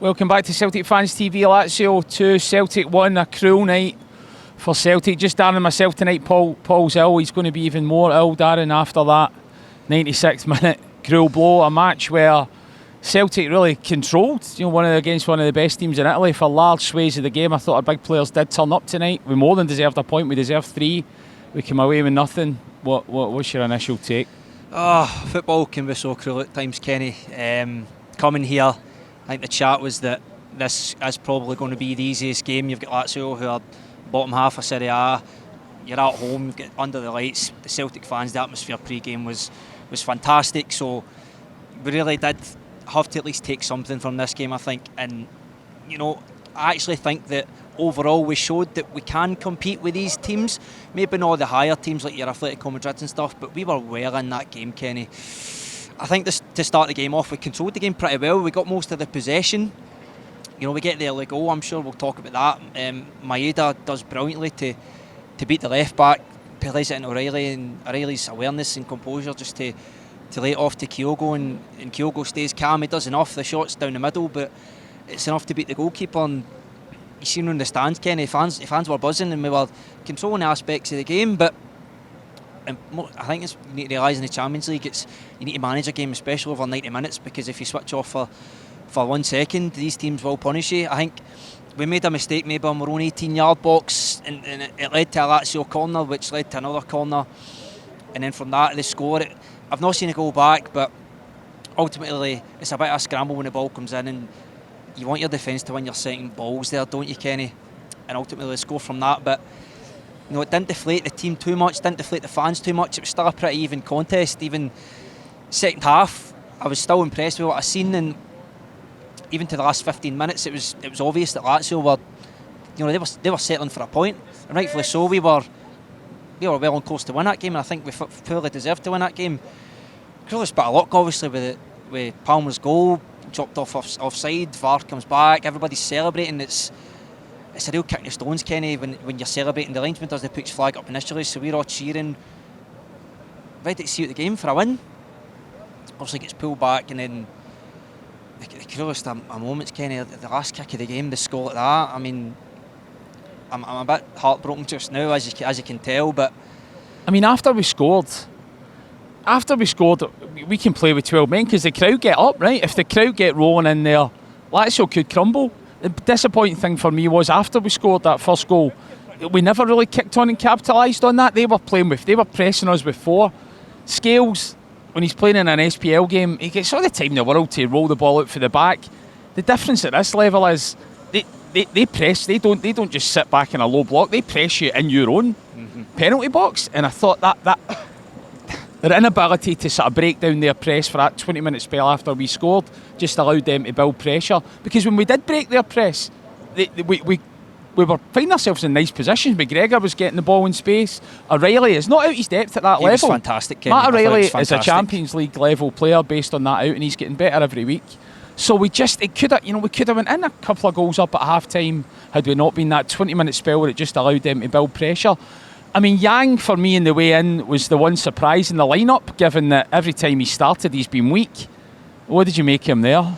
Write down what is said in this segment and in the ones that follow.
Welcome back to Celtic Fans TV. Lazio 2, Celtic 1. A cruel night for Celtic. Just Darren and myself tonight. Paul's ill. He's going to be even more ill, Darren, after that 96th minute cruel blow. A match where Celtic really controlled, against one of the best teams in Italy for large swathes of the game. I thought our big players did turn up tonight. We more than deserved a point. We deserved 3. We came away with nothing. What's your initial take? Football can be so cruel at times, Kenny. Coming here, I think the chat was that this is probably going to be the easiest game. You've got Lazio, who are bottom half of Serie A. You're at home, you've got under the lights. The Celtic fans, the atmosphere pre-game was fantastic. So we really did have to at least take something from this game, I think. And I actually think that overall we showed that we can compete with these teams. Maybe not the higher teams like your Atletico Madrid and stuff, but we were well in that game, Kenny. I think to start the game off, we controlled the game pretty well. We got most of the possession. We get the early goal. I'm sure we'll talk about that. Maeda does brilliantly to beat the left back, plays it in O'Reilly, and O'Reilly's awareness and composure just to lay it off to Kyogo, and Kyogo stays calm. He does enough. The shots down the middle, but it's enough to beat the goalkeeper. And you seen on the stands, Kenny, fans were buzzing, and we were controlling aspects of the game. But I think you need to realise in the Champions League, you need to manage a game, especially over 90 minutes, because if you switch off for 1 second, these teams will punish you. I think we made a mistake maybe on our own 18-yard box, and it led to a Lazio corner, which led to another corner, and then from that, they score it. I've not seen it go back, but ultimately it's a bit of a scramble when the ball comes in, and you want your defence to win your second balls there, don't you, Kenny? And ultimately they score from that, but it didn't deflate the team too much, didn't deflate the fans too much. It was still a pretty even contest. Even second half, I was still impressed with what I seen, and even to the last 15 minutes, it was obvious that Lazio were, they were settling for a point, and rightfully so. We were well on course to win that game, and I think we fully deserved to win that game. Cruelest bit of luck, obviously, with Palma's goal, chopped off offside. VAR comes back, everybody's celebrating. It's a real kick in the stones, Kenny, when you're celebrating. The linesman does the put flag up initially, so we're all cheering, ready to see out the game for a win. Obviously gets pulled back, and then the cruelest of moments, Kenny, the last kick of the game, the score like that. I mean, I'm a bit heartbroken just now, as you can tell. But I mean, after we scored, we can play with 12 men because the crowd get up, right? If the crowd get rolling in there, Lazio could crumble. The disappointing thing for me was after we scored that first goal, we never really kicked on and capitalised on that. They were pressing us with 4. Scales, when he's playing in an SPL game, he gets all the time in the world to roll the ball out for the back. The difference at this level is they press. They don't just sit back in a low block. They press you in your own penalty box. And I thought that their inability to sort of break down their press for that 20-minute spell after we scored just allowed them to build pressure. Because when we did break their press, we were finding ourselves in nice positions. McGregor was getting the ball in space. O'Reilly is not out his depth at that level. He was fantastic, Kenny. Matt O'Reilly is a Champions League level player based on that out, and he's getting better every week. So we could have went in a couple of goals up at half time had we not been that 20-minute spell where it just allowed them to build pressure. I mean, Yang, for me, in the way in, was the one surprise in the lineup, given that every time he started, he's been weak. What did you make him there?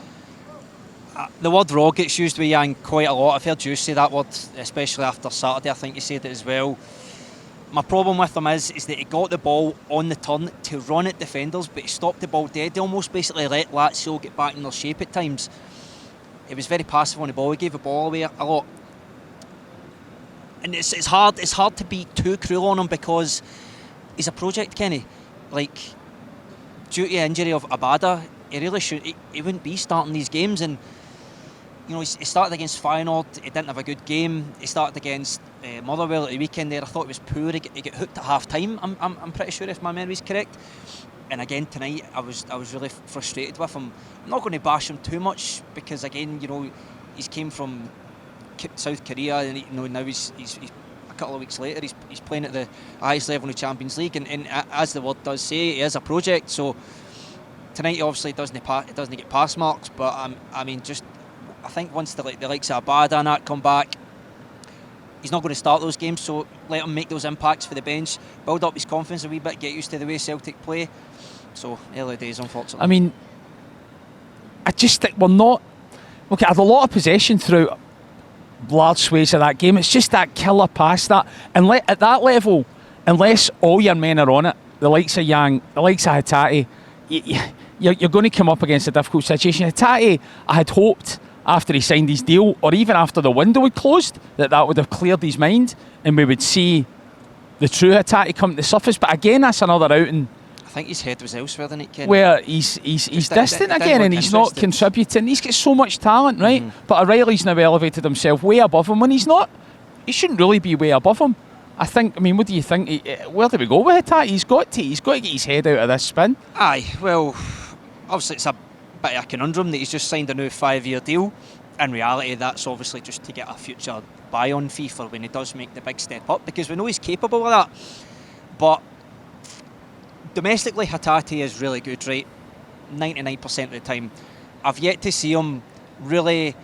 The word raw gets used with Yang quite a lot. I've heard you say that word, especially after Saturday. I think you said it as well. My problem with him is that he got the ball on the turn to run at defenders, but he stopped the ball dead. He almost basically let Lazio get back in their shape at times. He was very passive on the ball. He gave the ball away a lot. And it's hard to be too cruel on him because he's a project, Kenny. Like, due to the injury of Abada, he really he wouldn't be starting these games. And he started against Feyenoord. He didn't have a good game. He started against Motherwell at the weekend there. I thought it was poor. He got hooked at half time. I'm pretty sure, if my memory's correct. And again tonight, I was really frustrated with him. I'm not going to bash him too much because again, he's came from South Korea, and now he's a couple of weeks later he's playing at the highest level in the Champions League, and as the word does say, he is a project. So tonight he obviously doesn't get pass marks, but I think once the likes of Abada and that come back, he's not going to start those games, so let him make those impacts for the bench, build up his confidence a wee bit, get used to the way Celtic play. So early days, unfortunately. I mean, I just think we're not okay, I had a lot of possession through large swathes of that game. It's just that killer pass that, and at that level, unless all your men are on it, the likes of Yang, the likes of Hatate, you're going to come up against a difficult situation. Hatate, I had hoped after he signed his deal, or even after the window had closed, that would have cleared his mind and we would see the true Hatate come to the surface. But again, that's another outing. I think his head was elsewhere, didn't it, Kenny? Where he's distant again and he's not contributing. He's got so much talent, right? But O'Reilly's now elevated himself way above him when he's not. He shouldn't really be way above him. I think, I mean, what do you think? Where do we go with Hatate? He's got to get his head out of this spin. Aye, well, obviously it's a bit of a conundrum that he's just signed a new 5-year deal. In reality, that's obviously just to get a future buy-on fee for when he does make the big step up, because we know he's capable of that. But domestically, Hatate is really good, right? 99% of the time. I've yet to see him really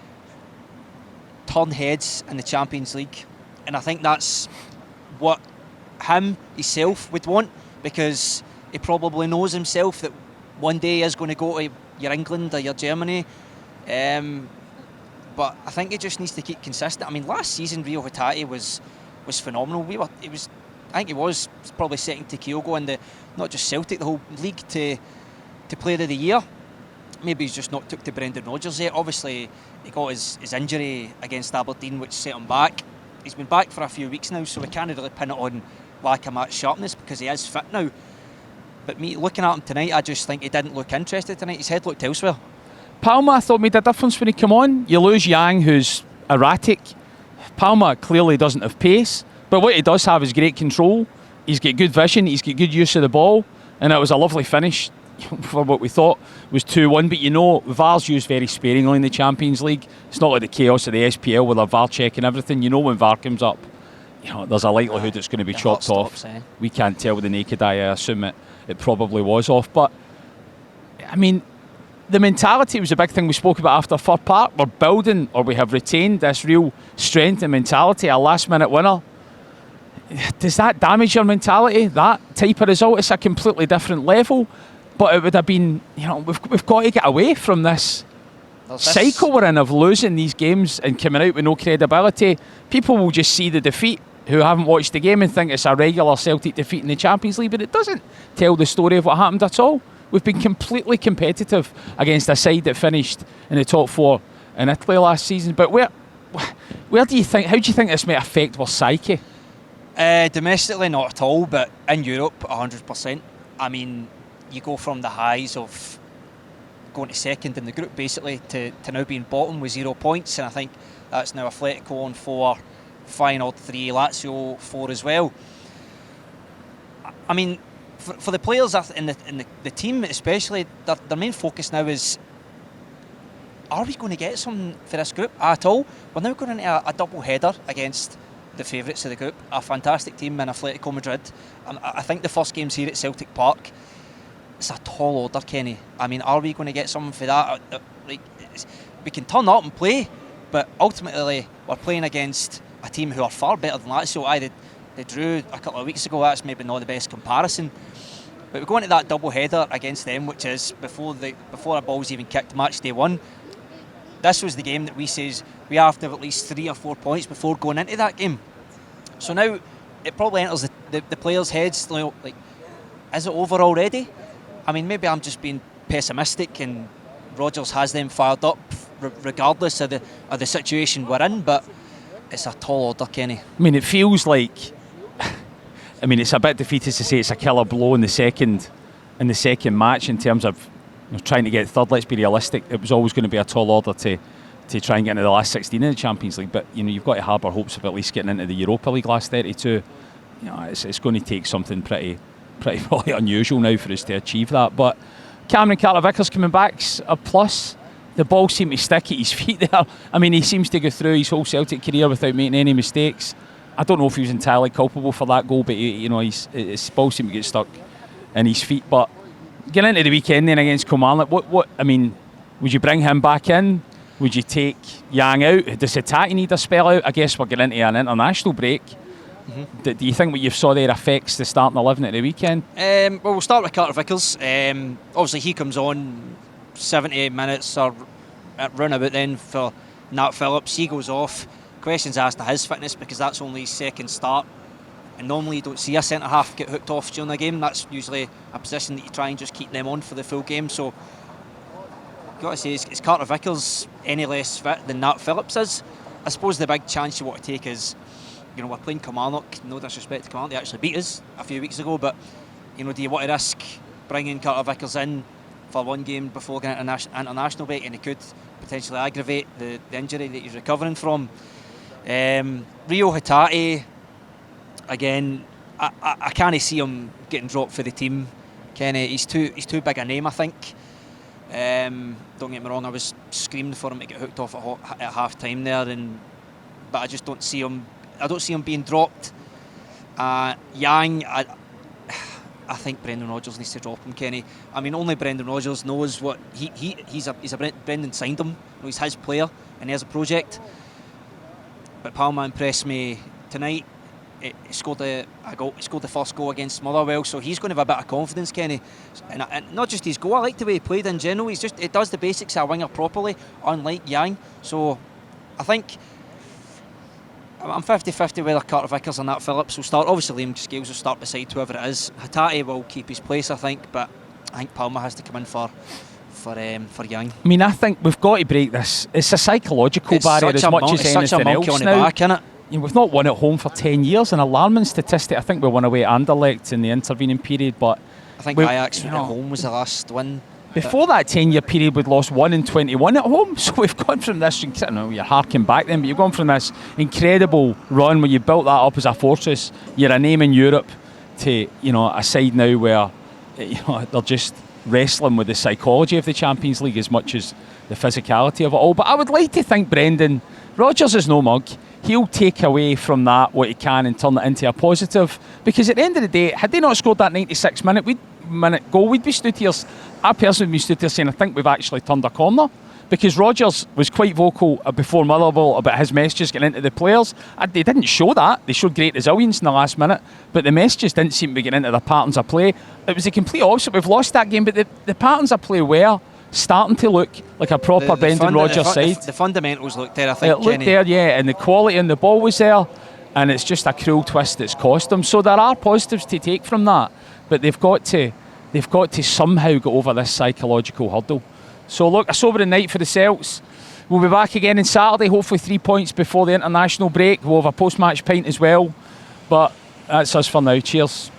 turn heads in the Champions League, and I think that's what himself would want, because he probably knows himself that one day he is going to go to your England or your Germany. But I think he just needs to keep consistent. I mean, last season Rio Hatate was phenomenal. I think he was probably second to Kyogo in not just Celtic, the whole league to Player of the Year. Maybe he's just not took to Brendan Rodgers yet. Obviously, he got his injury against Aberdeen, which set him back. He's been back for a few weeks now, so we can't really pin it on lack of match sharpness because he is fit now. But me looking at him tonight, I just think he didn't look interested tonight. His head looked elsewhere. Palma, I thought, made a difference when he came on. You lose Yang, who's erratic. Palma clearly doesn't have pace, but what he does have is great control. He's got good vision, he's got good use of the ball, and it was a lovely finish for what we thought was 2-1. But you know, VAR's used very sparingly in the Champions League. It's not like the chaos of the SPL with a VAR check and everything. You know, when VAR comes up, you know, there's a likelihood it's going to be chopped off. We can't tell with the naked eye. I assume it probably was off. But, I mean, the mentality was a big thing we spoke about after Fir Park. We're building, or we have retained this real strength and mentality, a last-minute winner. Does that damage your mentality, that type of result? It's a completely different level. But it would have been, you know, we've got to get away from this cycle we're in of losing these games and coming out with no credibility. People will just see the defeat who haven't watched the game and think it's a regular Celtic defeat in the Champions League, but it doesn't tell the story of what happened at all. We've been completely competitive against a side that finished in the top 4 in Italy last season. But where do you think, how do you think this might affect our psyche? Domestically, not at all, but in Europe, 100%. I mean, you go from the highs of going to second in the group, basically, to now being bottom with 0 points, and I think that's now Atletico on 4, Feyenoord 3, Lazio 4 as well. I mean, for the players in the team especially, their main focus now is, are we going to get something for this group at all? We're now going into a double header against the favourites of the group, a fantastic team in Atletico Madrid. I think the first game's here at Celtic Park. It's a tall order, Kenny. I mean, are we going to get something for that? Like, we can turn up and play, but ultimately we're playing against a team who are far better than Lazio. They drew a couple of weeks ago. That's maybe not the best comparison. But we're going to that double header against them, which is before a ball's even kicked, match day 1. This was the game that we says we have to have at least 3 or 4 points before going into that game. So now it probably enters the players' heads, like, is it over already? I mean, maybe I'm just being pessimistic and Rodgers has them fired up regardless of the situation we're in, but it's a tall order, Kenny. I mean, it feels like, I mean, it's a bit defeatist to say it's a killer blow in the second match in terms of, you know, trying to get third. Let's be realistic. It was always going to be a tall order to try and get into the last 16 in the Champions League, but you know, you've got to harbour hopes of at least getting into the Europa League last 32. You know, it's going to take something pretty probably unusual now for us to achieve that. But Cameron Carter-Vickers coming back's a plus. The ball seemed to stick at his feet there. I mean, he seems to go through his whole Celtic career without making any mistakes. I don't know if he was entirely culpable for that goal, but his ball seemed to get stuck in his feet. But getting into the weekend then against Kilmarnock, what I mean, would you bring him back in? Would you take Yang out? Does Hatate need a spell out? I guess we're getting into an international break. Mm-hmm. Do you think what you saw there affects the starting 11 at the weekend? Well, we'll start with Carter-Vickers. Obviously, he comes on 70 minutes or run about then for Nat Phillips. He goes off. Questions asked to his fitness because that's only his second start. And normally you don't see a centre-half get hooked off during the game. That's usually a position that you try and just keep them on for the full game. So, got to say, is Carter Vickers any less fit than Nat Phillips is? I suppose the big chance you want to take is, you know, we're playing Kilmarnock. No disrespect to Kilmarnock, they actually beat us a few weeks ago. But, you know, do you want to risk bringing Carter Vickers in for one game before getting an international break, and it could potentially aggravate the injury that he's recovering from? Rio Hatate, again, I can't see him getting dropped for the team. Kenny, he's too big a name, I think. Don't get me wrong, I was screaming for him to get hooked off at half time there, but I just don't see him. I don't see him being dropped. Yang, I think Brendan Rodgers needs to drop him, Kenny. I mean, only Brendan Rodgers knows what Brendan signed him. He's his player, and he has a project. But Palma impressed me tonight. He scored the first goal against Motherwell, so he's going to have a bit of confidence, Kenny. And not just his goal, I like the way he played in general. He does the basics of a winger properly, unlike Yang. So I think I'm 50-50 whether Carter Vickers or Nat Phillips will start. Obviously Liam Scales will start beside whoever it is. Hatate will keep his place, I think, but I think Palma has to come in for Yang. I mean, I think we've got to break this. It's a psychological barrier as much as anything else on now. Back, innit? You know, we've not won at home for 10 years, an alarming statistic. I think we won away at Anderlecht in the intervening period, but I think Ajax at home was the last win. Before that 10-year period, we'd lost 1 in 21 at home. So we've gone from this, I don't know, you're harking back then, but you've gone from this incredible run where you built that up as a fortress. You're a name in Europe to, you know, a side now where, you know, they're just wrestling with the psychology of the Champions League as much as the physicality of it all. But I would like to think Brendan Rodgers is no mug. He'll take away from that what he can and turn it into a positive. Because at the end of the day, had they not scored that 96-minute goal, we'd be stood here. I personally would be stood here saying I think we've actually turned a corner. Because Rodgers was quite vocal before Motherwell about his messages getting into the players. They didn't show that. They showed great resilience in the last minute, but the messages didn't seem to be getting into the patterns of play. It was the complete opposite. We've lost that game, but the patterns of play were starting to look like a proper Brendan Rodgers side. The fundamentals looked there, I think, it looked there, yeah, and the quality in the ball was there, and it's just a cruel twist that's cost them. So there are positives to take from that, but they've got to somehow get over this psychological hurdle. So look, a sobering night for the Celts. We'll be back again on Saturday, hopefully 3 points before the international break. We'll have a post-match pint as well, but that's us for now. Cheers.